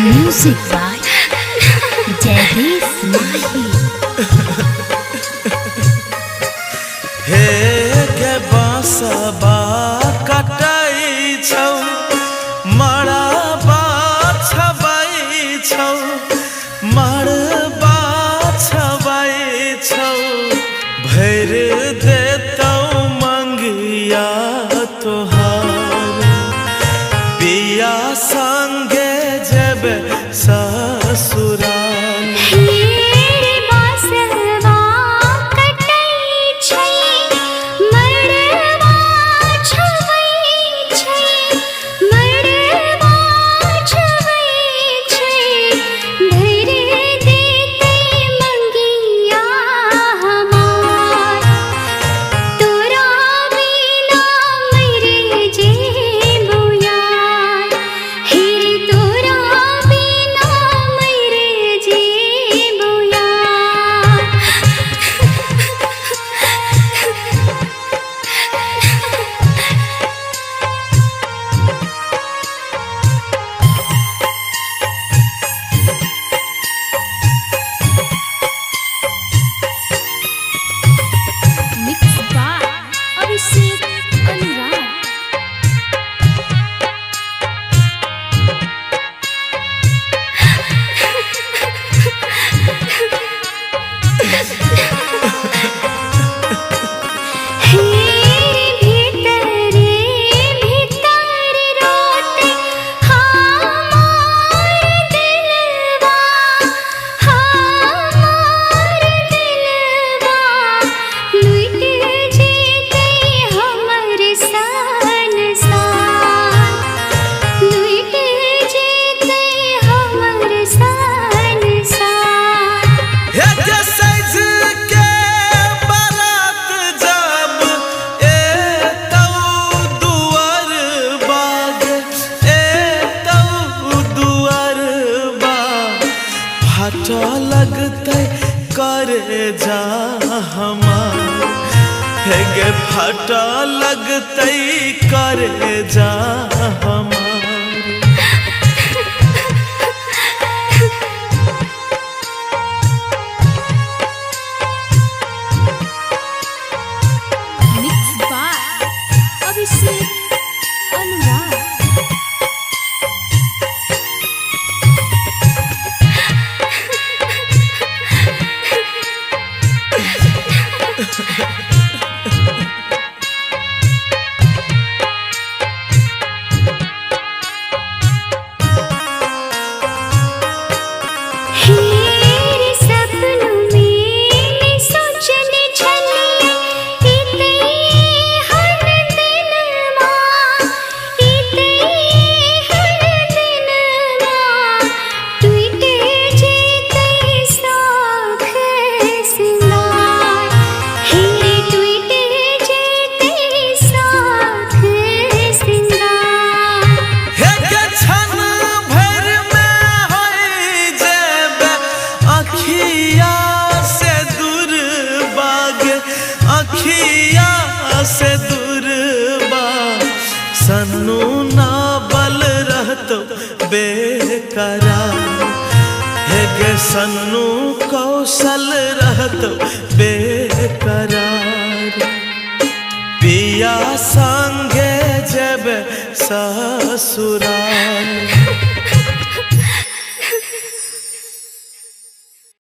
Music by Maithili. हे के बांसबा कटाई छौ मड़बा छबाई छौ मड़बा छबाई छौ भर देतौ मंगिया तोहार पिया संगे जेबे ससुराल। फाटा लगते करे जा हमार हे गे फाटा लगते करे जा हमार। से दूर बा सन्नू ना बल रहतो बेकरार हे गे सन्नू कौशल रहतो बेकरार पिया संगे जेबे ससुराल।